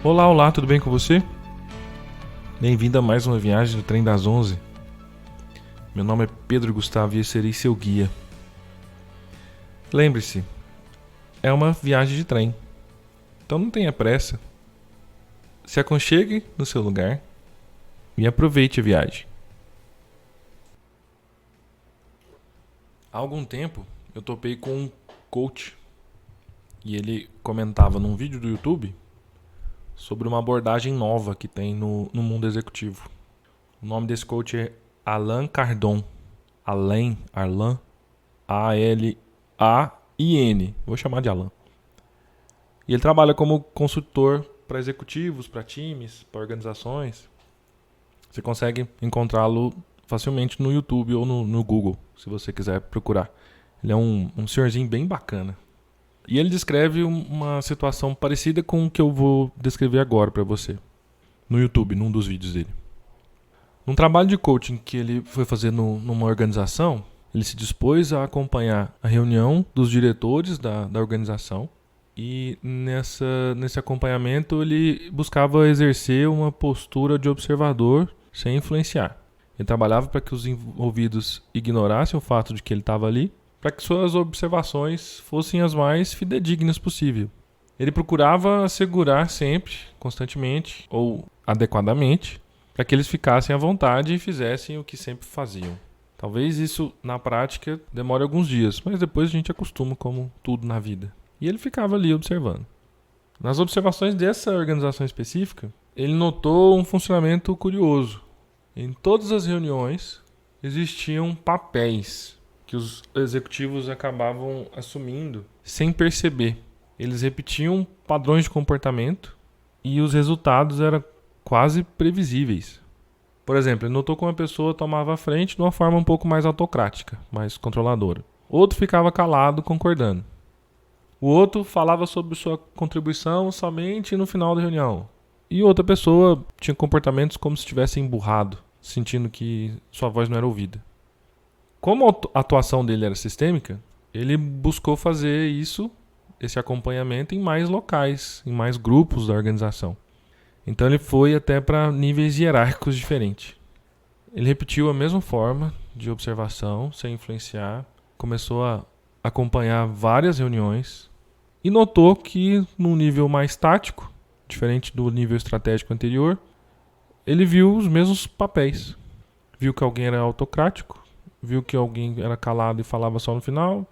Olá, olá, tudo bem com você? Bem-vindo a mais uma viagem do Trem das 11. Meu nome é Pedro Gustavo e eu serei seu guia. Lembre-se, é uma viagem de trem, então não tenha pressa. Se aconchegue no seu lugar e aproveite a viagem. Há algum tempo eu topei com um coach e ele comentava num vídeo do YouTube sobre uma abordagem nova que tem no mundo executivo. O nome desse coach é Alain Cardon. Arlan, A-L-A-I-N. Vou chamar de Alain. E ele trabalha como consultor para executivos, para times, para organizações. Você consegue encontrá-lo facilmente no YouTube ou no Google, se você quiser procurar. Ele é um senhorzinho bem bacana. E ele descreve uma situação parecida com o que eu vou descrever agora para você. No YouTube, num dos vídeos dele. Num trabalho de coaching que ele foi fazer numa organização, ele se dispôs a acompanhar a reunião dos diretores da organização. E nesse acompanhamento ele buscava exercer uma postura de observador sem influenciar. Ele trabalhava para que os envolvidos ignorassem o fato de que ele estava ali, para que suas observações fossem as mais fidedignas possível. Ele procurava assegurar sempre, constantemente ou adequadamente, para que eles ficassem à vontade e fizessem o que sempre faziam. Talvez isso, na prática, demore alguns dias, mas depois a gente acostuma, como tudo na vida. E ele ficava ali observando. Nas observações dessa organização específica, ele notou um funcionamento curioso. Em todas as reuniões existiam papéis que os executivos acabavam assumindo sem perceber. Eles repetiam padrões de comportamento e os resultados eram quase previsíveis. Por exemplo, ele notou que uma pessoa tomava a frente de uma forma um pouco mais autocrática, mais controladora. Outro ficava calado, concordando. O outro falava sobre sua contribuição somente no final da reunião. E outra pessoa tinha comportamentos como se estivesse emburrado, sentindo que sua voz não era ouvida. Como a atuação dele era sistêmica, ele buscou fazer esse acompanhamento em mais locais, em mais grupos da organização. Então ele foi até para níveis hierárquicos diferentes. Ele repetiu a mesma forma de observação, sem influenciar, começou a acompanhar várias reuniões e notou que num nível mais tático, diferente do nível estratégico anterior, ele viu os mesmos papéis. Viu que alguém era autocrático, viu que alguém era calado e falava só no final,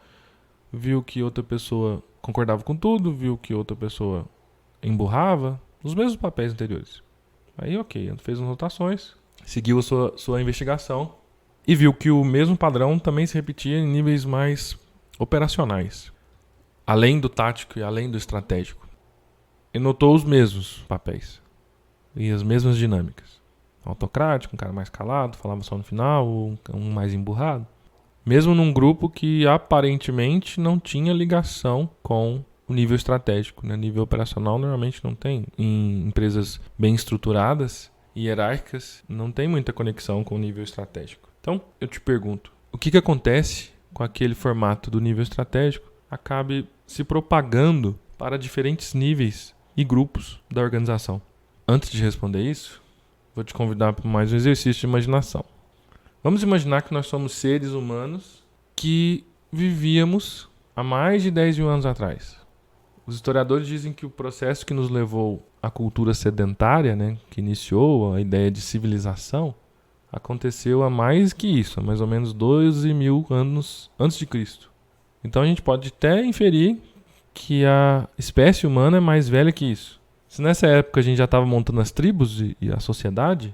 viu que outra pessoa concordava com tudo, viu que outra pessoa emburrava, os mesmos papéis anteriores. Aí ok, fez as anotações, seguiu a sua investigação e viu que o mesmo padrão também se repetia em níveis mais operacionais, além do tático e além do estratégico. E notou os mesmos papéis e as mesmas dinâmicas. Autocrático, um cara mais calado, falava só no final, um mais emburrado. Mesmo num grupo que aparentemente não tinha ligação com o nível estratégico, né? Nível operacional normalmente não tem. Em empresas bem estruturadas e hierárquicas, não tem muita conexão com o nível estratégico. Então, eu te pergunto, o que acontece com aquele formato do nível estratégico acabe se propagando para diferentes níveis e grupos da organização? Antes de responder isso, vou te convidar para mais um exercício de imaginação. Vamos imaginar que nós somos seres humanos que vivíamos há mais de 10 mil anos atrás. Os historiadores dizem que o processo que nos levou à cultura sedentária, né, que iniciou a ideia de civilização, aconteceu há mais que isso, há mais ou menos 12 mil anos antes de Cristo. Então a gente pode até inferir que a espécie humana é mais velha que isso. Se nessa época a gente já estava montando as tribos e a sociedade,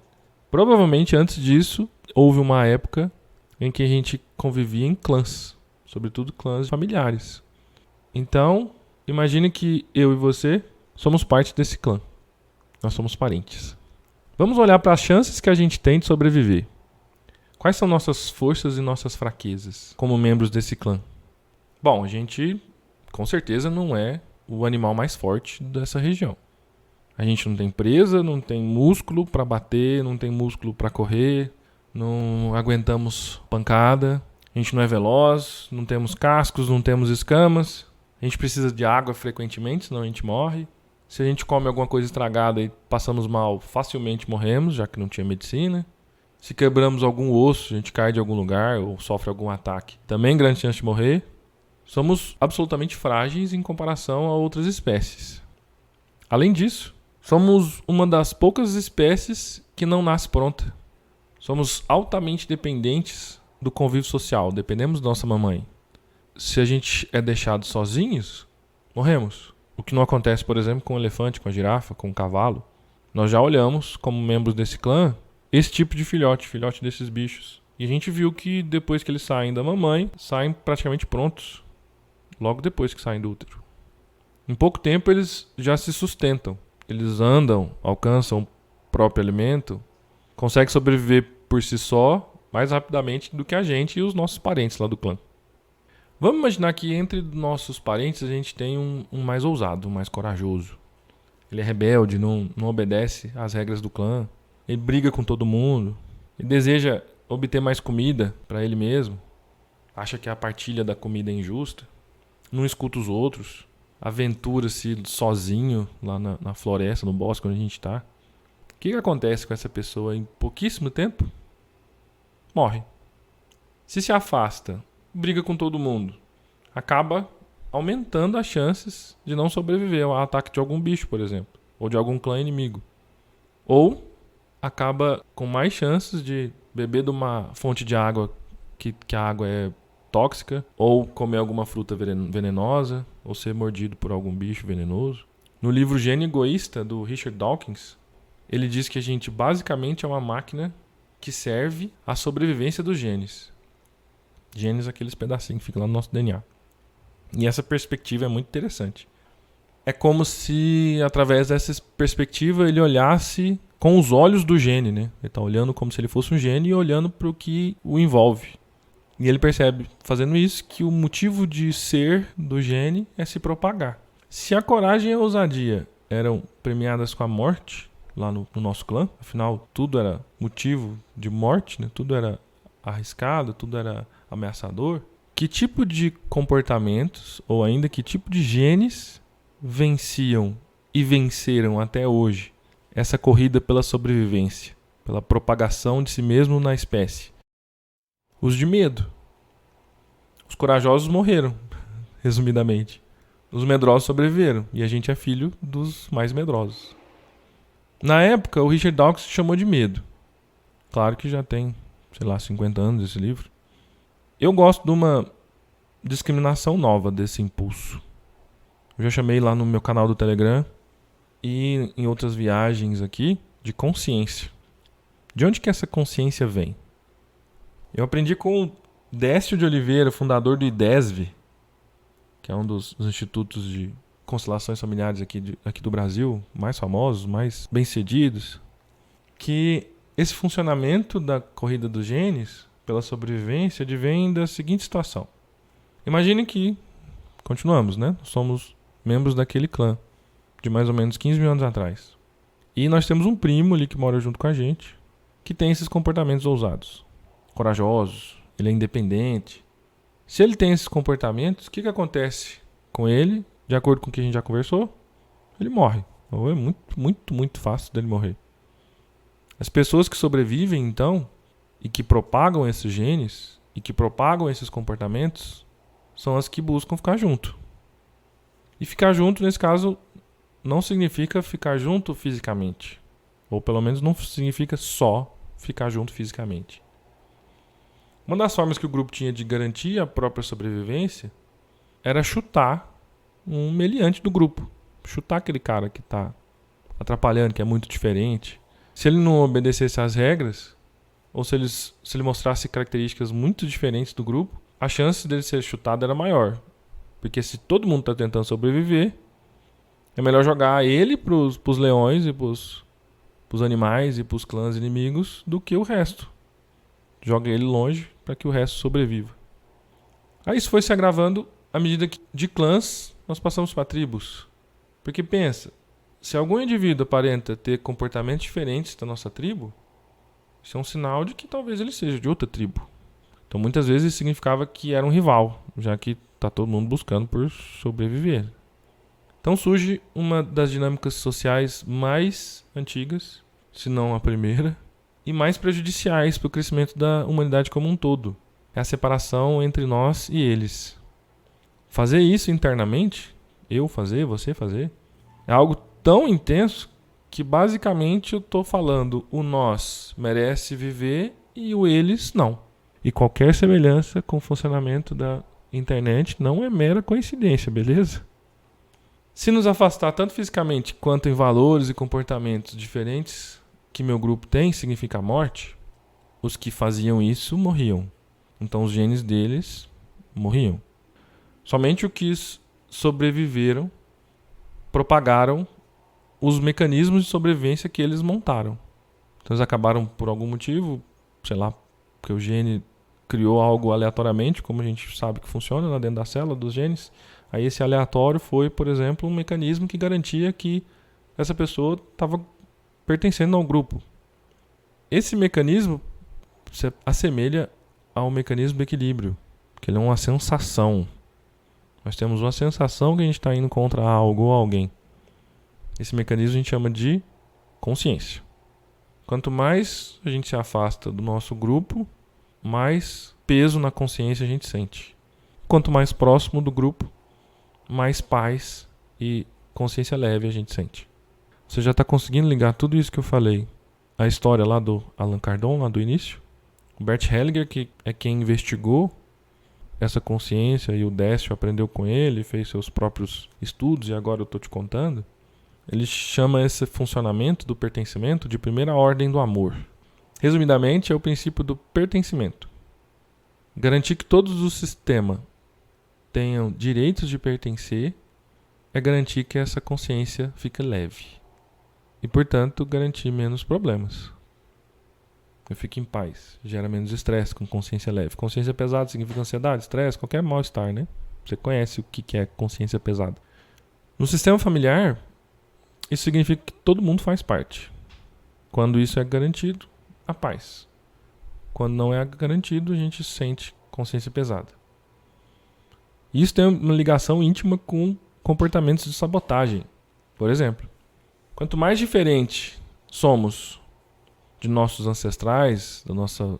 provavelmente antes disso houve uma época em que a gente convivia em clãs, sobretudo clãs familiares. Então, imagine que eu e você somos parte desse clã. Nós somos parentes. Vamos olhar para as chances que a gente tem de sobreviver. Quais são nossas forças e nossas fraquezas como membros desse clã? Bom, a gente com certeza não é o animal mais forte dessa região. A gente não tem presa, não tem músculo para bater, não tem músculo para correr, não aguentamos pancada, a gente não é veloz, não temos cascos, não temos escamas, a gente precisa de água frequentemente, senão a gente morre. Se a gente come alguma coisa estragada e passamos mal, facilmente morremos, já que não tinha medicina. Se quebramos algum osso, a gente cai de algum lugar ou sofre algum ataque, também grande chance de morrer. Somos absolutamente frágeis em comparação a outras espécies. Além disso, somos uma das poucas espécies que não nasce pronta. Somos altamente dependentes do convívio social, dependemos da nossa mamãe. Se a gente é deixado sozinhos, morremos. O que não acontece, por exemplo, com o elefante, com a girafa, com o cavalo. Nós já olhamos, como membros desse clã, esse tipo de filhote desses bichos. E a gente viu que depois que eles saem da mamãe, saem praticamente prontos. Logo depois que saem do útero. Em pouco tempo eles já se sustentam. Eles andam, alcançam o próprio alimento, conseguem sobreviver por si só mais rapidamente do que a gente e os nossos parentes lá do clã. Vamos imaginar que entre nossos parentes a gente tem um mais ousado, um mais corajoso. Ele é rebelde, não obedece às regras do clã. Ele briga com todo mundo. Ele deseja obter mais comida para ele mesmo. Acha que a partilha da comida é injusta. Não escuta os outros. Aventura-se sozinho lá na floresta, no bosque onde a gente está. O que acontece com essa pessoa em pouquíssimo tempo? Morre. Se afasta, briga com todo mundo, acaba aumentando as chances de não sobreviver ao ataque de algum bicho, por exemplo, ou de algum clã inimigo. Ou acaba com mais chances de beber de uma fonte de água que a água é tóxica, ou comer alguma fruta venenosa, ou ser mordido por algum bicho venenoso. No livro Gênio Egoísta, do Richard Dawkins, ele diz que a gente basicamente é uma máquina que serve à sobrevivência dos genes. Genes, aqueles pedacinhos que ficam lá no nosso DNA. E essa perspectiva é muito interessante. É como se, através dessa perspectiva, ele olhasse com os olhos do gene, né? Ele está olhando como se ele fosse um gene e olhando para o que o envolve. E ele percebe, fazendo isso, que o motivo de ser do gene é se propagar. Se a coragem e a ousadia eram premiadas com a morte, lá no nosso clã, afinal, tudo era motivo de morte, né? Tudo era arriscado, tudo era ameaçador. Que tipo de comportamentos, ou ainda que tipo de genes, venciam e venceram até hoje essa corrida pela sobrevivência, pela propagação de si mesmo na espécie? Os de medo. Os corajosos morreram, resumidamente. Os medrosos sobreviveram, e a gente é filho dos mais medrosos. Na época, o Richard Dawkins chamou de medo. Claro que já tem, 50 anos esse livro. Eu gosto de uma discriminação nova desse impulso. Eu já chamei lá no meu canal do Telegram e em outras viagens aqui de consciência. De onde que essa consciência vem? Eu aprendi com o Décio de Oliveira, fundador do IDESV, que é um dos institutos de constelações familiares aqui do Brasil, mais famosos, mais bem-sucedidos, que esse funcionamento da corrida dos genes pela sobrevivência advém da seguinte situação. Imagine que, continuamos, né? Somos membros daquele clã de mais ou menos 15 mil anos atrás. E nós temos um primo ali que mora junto com a gente, que tem esses comportamentos ousados, corajosos, ele é independente. Se ele tem esses comportamentos, o que acontece com ele, de acordo com o que a gente já conversou? Ele morre. Ou é muito fácil dele morrer. As pessoas que sobrevivem, então, e que propagam esses genes, e que propagam esses comportamentos, são as que buscam ficar junto. E ficar junto, nesse caso, não significa ficar junto fisicamente. Ou pelo menos não significa só ficar junto fisicamente. Uma das formas que o grupo tinha de garantir a própria sobrevivência era chutar um meliante do grupo. Chutar aquele cara que está atrapalhando, que é muito diferente. Se ele não obedecesse às regras, ou se ele mostrasse características muito diferentes do grupo, a chance dele ser chutado era maior. Porque se todo mundo está tentando sobreviver, é melhor jogar ele pros leões e pros animais e pros clãs inimigos do que o resto. Joga ele longe para que o resto sobreviva. Aí isso foi se agravando à medida que de clãs nós passamos para tribos. Porque pensa, se algum indivíduo aparenta ter comportamentos diferentes da nossa tribo, isso é um sinal de que talvez ele seja de outra tribo. Então muitas vezes isso significava que era um rival, já que está todo mundo buscando por sobreviver. Então surge uma das dinâmicas sociais mais antigas, se não a primeira, e mais prejudiciais para o crescimento da humanidade como um todo. É a separação entre nós e eles. Fazer isso internamente, eu fazer, você fazer, é algo tão intenso que basicamente eu estou falando o nós merece viver e o eles não. E qualquer semelhança com o funcionamento da internet não é mera coincidência, beleza? Se nos afastar tanto fisicamente quanto em valores e comportamentos diferentes que meu grupo tem, significa morte, os que faziam isso morriam. Então os genes deles morriam. Somente os que sobreviveram propagaram os mecanismos de sobrevivência que eles montaram. Então eles acabaram por algum motivo, sei lá, porque o gene criou algo aleatoriamente, como a gente sabe que funciona lá dentro da célula dos genes. Aí esse aleatório foi, por exemplo, um mecanismo que garantia que essa pessoa estava pertencendo ao grupo. Esse mecanismo se assemelha ao mecanismo do equilíbrio, que ele é uma sensação. Nós temos uma sensação que a gente está indo contra algo ou alguém. Esse mecanismo a gente chama de consciência. Quanto mais a gente se afasta do nosso grupo, mais peso na consciência a gente sente. Quanto mais próximo do grupo, mais paz e consciência leve a gente sente. Você já está conseguindo ligar tudo isso que eu falei à história lá do Allan Kardec, lá do início? O Bert Hellinger, que é quem investigou essa consciência, e o Décio aprendeu com ele, fez seus próprios estudos, e agora eu estou te contando. Ele chama esse funcionamento do pertencimento de primeira ordem do amor. Resumidamente, é o princípio do pertencimento. Garantir que todos os sistemas tenham direitos de pertencer é garantir que essa consciência fique leve. E, portanto, garantir menos problemas. Eu fico em paz, gera menos estresse com consciência leve. Consciência pesada significa ansiedade, estresse, qualquer mal-estar, né? Você conhece o que é consciência pesada. No sistema familiar, isso significa que todo mundo faz parte. Quando isso é garantido, a paz. Quando não é garantido, a gente sente consciência pesada. Isso tem uma ligação íntima com comportamentos de sabotagem. Por exemplo, quanto mais diferente somos de nossos ancestrais,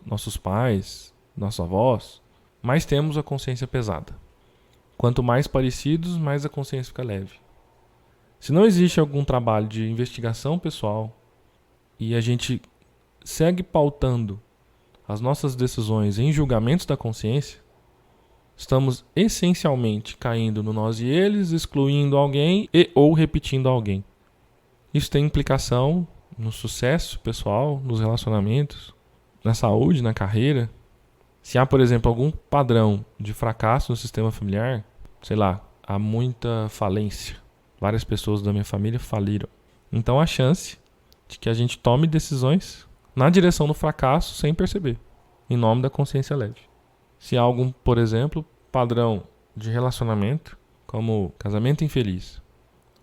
nossos pais, nossos avós, mais temos a consciência pesada. Quanto mais parecidos, mais a consciência fica leve. Se não existe algum trabalho de investigação pessoal e a gente segue pautando as nossas decisões em julgamentos da consciência, estamos essencialmente caindo no nós e eles, excluindo alguém e ou repetindo alguém. Isso tem implicação no sucesso pessoal, nos relacionamentos, na saúde, na carreira. Se há, por exemplo, algum padrão de fracasso no sistema familiar, sei lá, há muita falência. Várias pessoas da minha família faliram. Então há chance de que a gente tome decisões na direção do fracasso sem perceber, em nome da consciência leve. Se há algum, por exemplo, padrão de relacionamento, como casamento infeliz,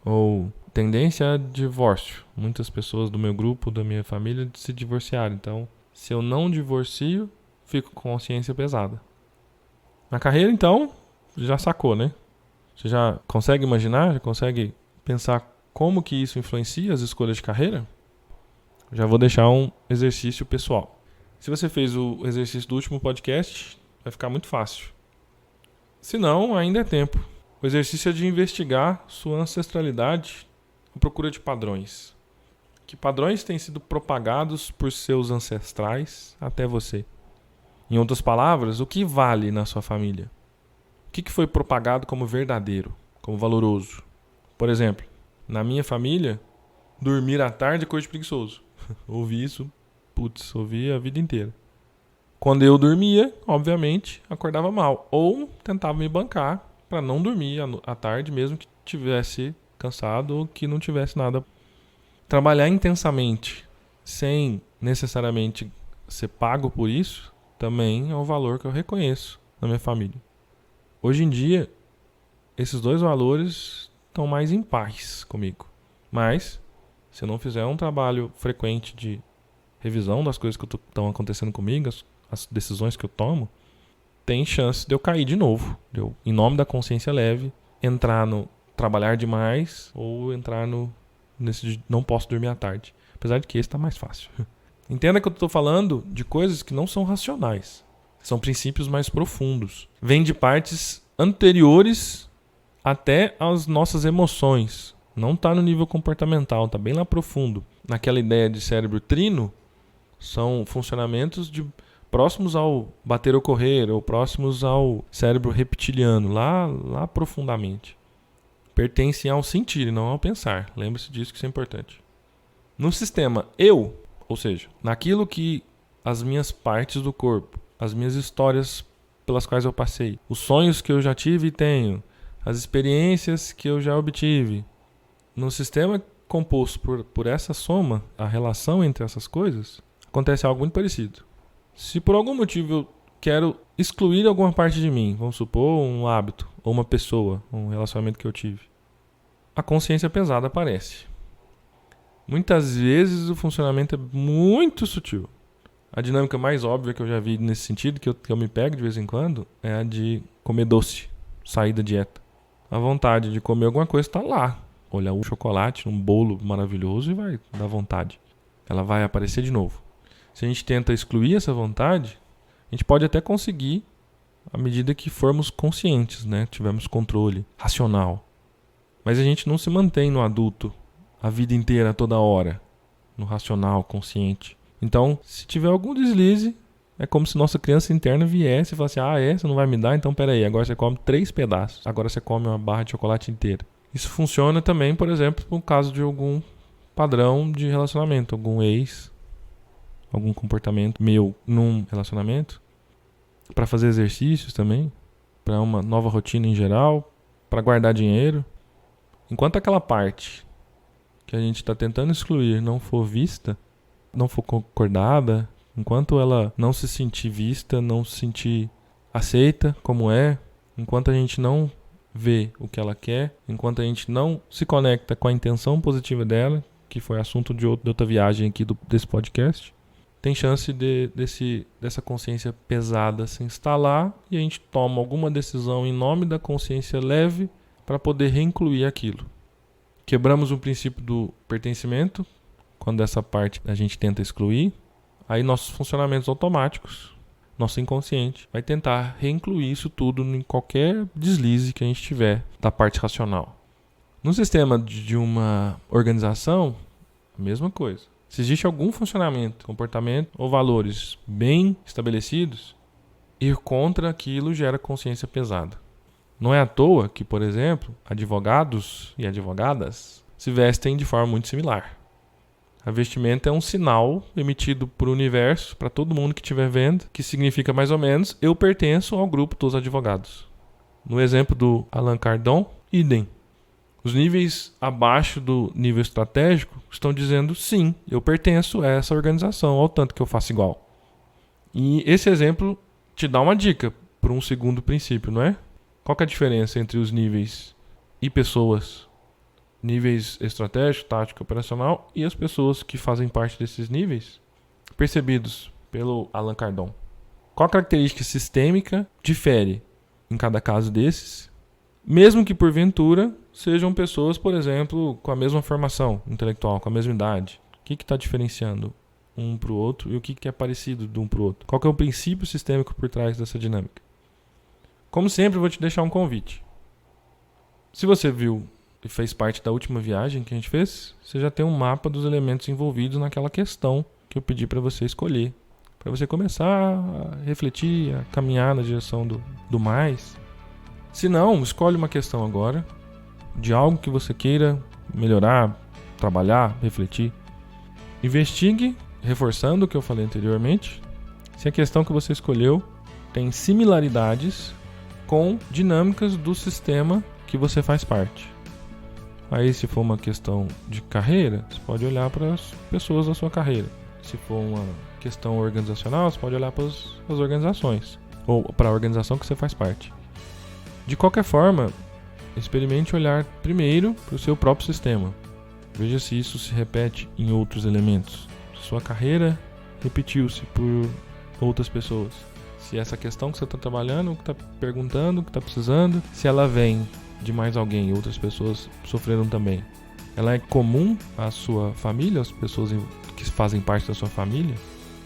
ou tendência a divórcio. Muitas pessoas do meu grupo, da minha família, se divorciaram. Então, se eu não divorcio, fico com consciência pesada. Na carreira, então, já sacou, né? Você já consegue imaginar, já consegue pensar como que isso influencia as escolhas de carreira? Já vou deixar um exercício pessoal. Se você fez o exercício do último podcast, vai ficar muito fácil. Se não, ainda é tempo. O exercício é de investigar sua ancestralidade à procura de padrões. Que padrões têm sido propagados por seus ancestrais até você? Em outras palavras, o que vale na sua família? O que foi propagado como verdadeiro, como valoroso? Por exemplo, na minha família, dormir à tarde é coisa de preguiçoso. Ouvi isso, ouvi a vida inteira. Quando eu dormia, obviamente, acordava mal. Ou tentava me bancar para não dormir à tarde, mesmo que tivesse cansado ou que não tivesse nada. Trabalhar intensamente, sem necessariamente ser pago por isso, também é um valor que eu reconheço na minha família. Hoje em dia, esses dois valores estão mais em paz comigo. Mas, se eu não fizer um trabalho frequente de revisão das coisas que estão acontecendo comigo, as decisões que eu tomo, tem chance de eu cair de novo. De eu, em nome da consciência leve, entrar no trabalhar demais ou entrar nesse de não posso dormir à tarde. Apesar de que esse está mais fácil. Entenda que eu estou falando de coisas que não são racionais. São princípios mais profundos. Vêm de partes anteriores até às nossas emoções. Não está no nível comportamental, está bem lá profundo. Naquela ideia de cérebro trino, são funcionamentos próximos ao bater ou correr, ou próximos ao cérebro reptiliano, lá profundamente. Pertencem ao sentir e não ao pensar. Lembre-se disso, que isso é importante. No sistema eu, ou seja, naquilo que as minhas partes do corpo, as minhas histórias pelas quais eu passei, os sonhos que eu já tive e tenho, as experiências que eu já obtive, no sistema composto por essa soma, a relação entre essas coisas, acontece algo muito parecido. Se por algum motivo eu quero excluir alguma parte de mim, vamos supor um hábito, ou uma pessoa, um relacionamento que eu tive, a consciência pesada aparece. Muitas vezes o funcionamento é muito sutil. A dinâmica mais óbvia que eu já vi nesse sentido, que eu me pego de vez em quando, é a de comer doce, sair da dieta. A vontade de comer alguma coisa está lá. Olhar um chocolate, um bolo maravilhoso e vai dar vontade. Ela vai aparecer de novo. Se a gente tenta excluir essa vontade, a gente pode até conseguir à medida que formos conscientes, né? Tivermos controle racional. Mas a gente não se mantém no adulto a vida inteira, toda hora, no racional, consciente. Então, se tiver algum deslize, é como se nossa criança interna viesse e falasse: você não vai me dar? Então peraí, agora você come 3 pedaços, agora você come uma barra de chocolate inteira. Isso funciona também, por exemplo, no caso de algum padrão de relacionamento, algum ex, algum comportamento meu num relacionamento, para fazer exercícios também, para uma nova rotina em geral, para guardar dinheiro. Enquanto aquela parte que a gente está tentando excluir não for vista, não for concordada, enquanto ela não se sentir vista, não se sentir aceita como é, enquanto a gente não vê o que ela quer, enquanto a gente não se conecta com a intenção positiva dela, que foi assunto de outra viagem aqui desse podcast, tem chance dessa consciência pesada se instalar e a gente toma alguma decisão em nome da consciência leve para poder reincluir aquilo. Quebramos o princípio do pertencimento, quando essa parte a gente tenta excluir, aí nossos funcionamentos automáticos, nosso inconsciente, vai tentar reincluir isso tudo em qualquer deslize que a gente tiver da parte racional. No sistema de uma organização, a mesma coisa. Se existe algum funcionamento, comportamento ou valores bem estabelecidos, ir contra aquilo gera consciência pesada. Não é à toa que, por exemplo, advogados e advogadas se vestem de forma muito similar. A vestimenta é um sinal emitido para o universo, para todo mundo que estiver vendo, que significa mais ou menos: eu pertenço ao grupo dos advogados. No exemplo do Allan Kardec, idem. Os níveis abaixo do nível estratégico estão dizendo: sim, eu pertenço a essa organização, ao tanto que eu faço igual. E esse exemplo te dá uma dica para um segundo princípio, não é? Qual que é a diferença entre os níveis e pessoas? Níveis estratégico, tático, operacional e as pessoas que fazem parte desses níveis, percebidos pelo Allan Kardec. Qual a característica sistêmica difere em cada caso desses, mesmo que porventura sejam pessoas, por exemplo, com a mesma formação intelectual, com a mesma idade? O que está diferenciando um para o outro e o que é parecido de um para o outro? Qual que é o princípio sistêmico por trás dessa dinâmica? Como sempre, eu vou te deixar um convite. Se você viu e fez parte da última viagem que a gente fez, você já tem um mapa dos elementos envolvidos naquela questão que eu pedi para você escolher. Para você começar a refletir, a caminhar na direção do mais. Se não, escolhe uma questão agora de algo que você queira melhorar, trabalhar, refletir. Investigue, reforçando o que eu falei anteriormente, se a questão que você escolheu tem similaridades com dinâmicas do sistema que você faz parte. Aí, se for uma questão de carreira, você pode olhar para as pessoas da sua carreira. Se for uma questão organizacional, você pode olhar para as organizações, ou para a organização que você faz parte. De qualquer forma, experimente olhar primeiro para o seu próprio sistema. Veja se isso se repete em outros elementos. Se sua carreira repetiu-se por outras pessoas. Se essa questão que você está trabalhando, que está perguntando, que está precisando, se ela vem de mais alguém, outras pessoas sofreram também, ela é comum à sua família, às pessoas que fazem parte da sua família?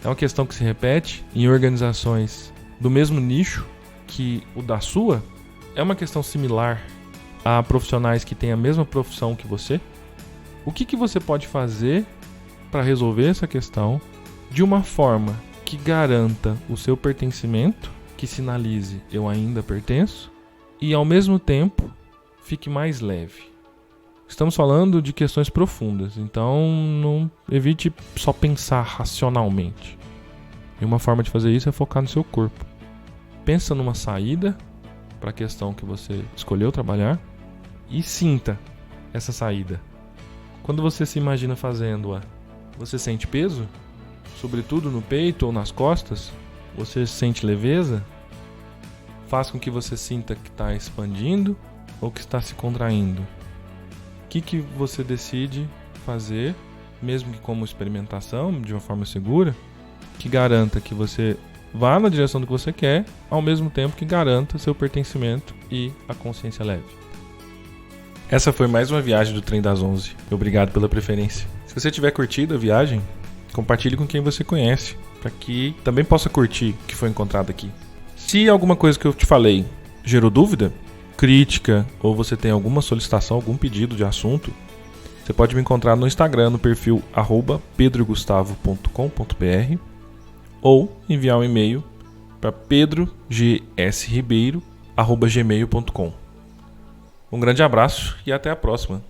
É uma questão que se repete em organizações do mesmo nicho que o da sua? É uma questão similar a profissionais que têm a mesma profissão que você? O que você pode fazer para resolver essa questão de uma forma que garanta o seu pertencimento, que sinalize eu ainda pertenço e ao mesmo tempo fique mais leve? Estamos falando de questões profundas, então não evite só pensar racionalmente. E uma forma de fazer isso é focar no seu corpo. Pensa numa saída para a questão que você escolheu trabalhar e sinta essa saída. Quando você se imagina fazendo-a, você sente peso? Sobretudo no peito ou nas costas? Você sente leveza? Faz com que você sinta que está expandindo ou que está se contraindo? O que você decide fazer, mesmo que como experimentação, de uma forma segura, que garanta que você vá na direção do que você quer, ao mesmo tempo que garanta seu pertencimento e a consciência leve? Essa foi mais uma viagem do Trem das 11. Obrigado pela preferência. Se você tiver curtido a viagem, compartilhe com quem você conhece, para que também possa curtir o que foi encontrado aqui. Se alguma coisa que eu te falei gerou dúvida, crítica, ou você tem alguma solicitação, algum pedido de assunto, você pode me encontrar no Instagram, no perfil @pedrogustavo.com.br, ou enviar um e-mail para pedrogsribeiro@gmail.com. Um grande abraço e até a próxima.